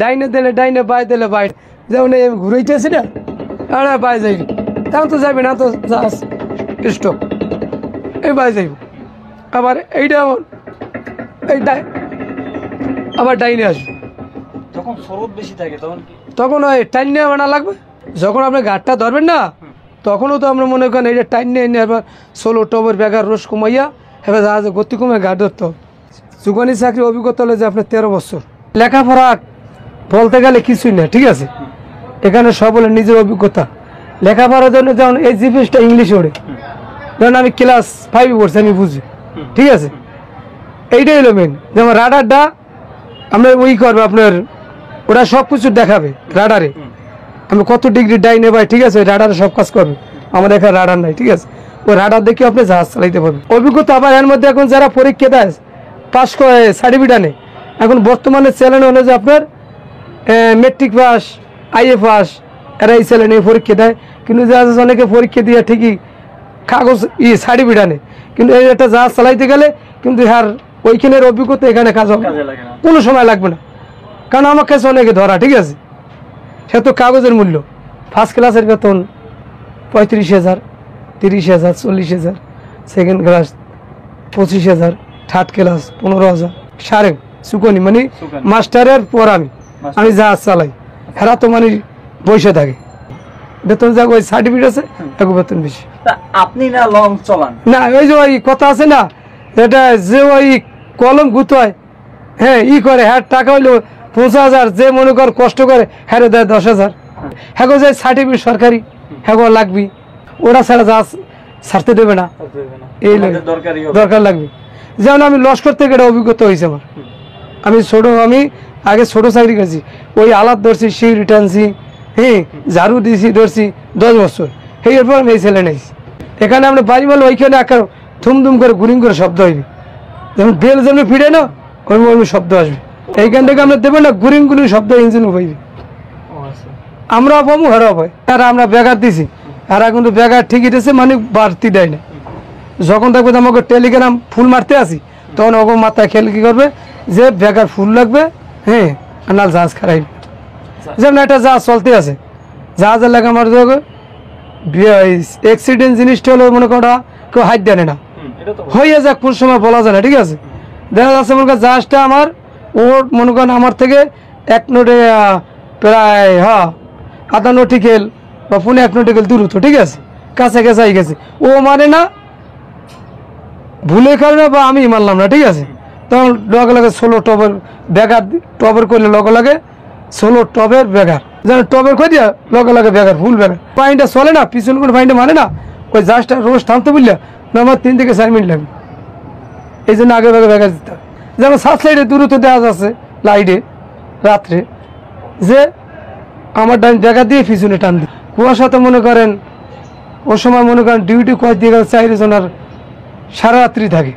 ডাইনে দিলে ডাইনে, বাই দিলে বাই। যেমন এই ঘুরাইতেছি না, আরে বাই যাইব, তেমন তো যাবে না, তো জাহাজ স্টপ, এই বাই যাইব। আবার এইটা এই আবার ডাইনে আসবে। যখন স্রোত বেশি থাকে তখন ওই টাইন নিয়ে আনা লাগবে। যখন আপনি ঘাটটা ধরবেন না, তখনও তো আমরা মনে করেন এইটা টাইন নিয়ে এনে এবার 16 টবের বেগার রোজ কমাইয়া এবার জাহাজে গতি কমে ঘাট ধরতে হবে। জুগানি চাকরির অভিজ্ঞতা হলো যে আপনার 13 বছর। লেখাপড়া বলতে গেলে কিছুই না, ঠিক আছে। এখানে সব হলো নিজের অভিজ্ঞতা। লেখাপড়ার জন্য যেমন এই জিপিএসটা ইংলিশে ওড়ে, যেমন আমি ক্লাস 5 পড়ছি, আমি বুঝি, ঠিক আছে। এইটাই হলো মেন। যেমন রাডারটা আমরা ওই করবে আপনার, ওরা সব কিছু দেখাবে রাডারে, আমি কত ডিগ্রি ডাইনে বাই, ঠিক আছে। রাডারে সব কাজ করবে, আমাদের এখানে রাডার নাই, ঠিক আছে। ওই রাডার দেখে আপনি জাহাজ চালাইতে পারবেন। অভিজ্ঞতা আবার এর মধ্যে এখন যারা পরীক্ষা দেয় পাস করে সার্টিফিকেট আনে, এখন বর্তমানে চ্যালেঞ্জ হলো যে আপনার মেট্রিক পাস, আইএ পাস, এরা এই চ্যালেঞ্জ পরীক্ষা দেয়। কিন্তু জাহাজ অনেকে পরীক্ষা দিয়ে ঠিকই কাগজ সার্টিফিকেট আনে, কিন্তু এই একটা জাহাজ চালাইতে গেলে কিন্তু আর ওইখানের অভিজ্ঞতা এখানে কাজ হবে, কোনো সময় লাগবে না। কারণ আমার কাছে অনেকে ধরা, ঠিক আছে। সে তো কাগজের মূল্য। ফার্স্ট ক্লাসের বেতন 35,000, 30,000, 40,000, সেকেন্ড ক্লাস 25,000, থার্ড ক্লাস 15,000। সারে সুকনি মানে মাস্টারের পর আমি জাহাজ চালাই, হেরা তো মানে বসে থাকে, বেতন যাক ওই সার্টিফিকেট আছে, এক বেতন বেশি। আপনি না লং চলান না, ওই যে ওই কথা আছে না, এটা যে ওই কলম গুতোয়, হ্যাঁ ই করে, হ্যাঁ টাকা হইলো 50,000, যে মনে কর কষ্ট করে হ্যাঁ দেয় 10,000। হ্যাঁ যে সার্টিফিকেট সরকারি, হ্যাঁ লাগবি, ওরা ছাড়া জাহাজ ছাড়তে দেবে না, এই দরকার লাগবে। যেমন আমি লস্কর থেকে একটা অভিজ্ঞতা হয়েছে আমার। আমি আগে ছোট চাকরি করছি, ওই আলাদ ধরছি, সেই রিটার্নছি, হ্যাঁ ঝাড়ু দিয়েছি, ধরছি 10 বছর। এরপর আমি এই ছেলে নেইছি। এখানে আমরা বাড়ি বলে ওইখানে একটা থুমধুম করে গুরিং করে শব্দ হইবে, যেমন বেল যেমন ফিরে না ওই শব্দ আসবে। এইখান থেকে আমরা দেবো না, গুরিং গুরিং শব্দ ইঞ্জিন হইবে। আমরা পাবো, হারাও পাই। আর আমরা ব্যাগার দিছি, আর কিন্তু ব্যাগার ঠিকই দিয়েছে, মানে বাড়তি দেয় না। যখন দেখবে আমাকে টেলিগ্রাম ফুল মারতে আসি, তখন ওকে মাথায় খেয়াল কি করবে যে ব্যাগার ফুল লাগবে, হ্যাঁ, আর না জাহাজ খারাই। যেমন একটা জাহাজ চলতে আছে, জাহাজের লাগে আমার অ্যাক্সিডেন্ট জিনিসটা হলো মনে করা কেউ হাত দেয় না, হয়ে যাক কোন সময় বলা যায় না, ঠিক আছে। দেখা যাচ্ছে মনে করেন জাহাজটা আমার, ওর মনে করেন আমার থেকে 1 নোটে প্রায় আধা নটিকেল বা 1 নটিকেল দূরত্ব, ঠিক আছে, কাছে কাছে আই গেছে, ও মানে না ভুলে কারণে বা আমি মানলাম না, ঠিক আছে। তখন লগে লাগে 16 টবের ব্যাগার, টবের করলে লগে লাগে 16 টবের ব্যাগার, যেন টবের কই দিয়া লগে লাগে ব্যাগার, ফুল ব্যাগার। পাইনটা চলে না, পিছন করে পাইনটা মানে না, ওই জাহাজটা রোজ থামতে বললে আমার 3 থেকে 4 মিনিট লাগবে। এই জন্য আগে ভাগে ব্যাগার দিতে হবে। যেমন সাত সাইডে দূরত্ব দেওয়া যাচ্ছে লাইটে রাত্রে, যে আমার ডান ব্যাগার দিয়ে পিছনে টান দিই। কুয়াশাতে মনে করেন ও সময় মনে করেন ডিউটি কয় দিয়ে গেলে 4 জন আর সারা রাত্রি থাকে।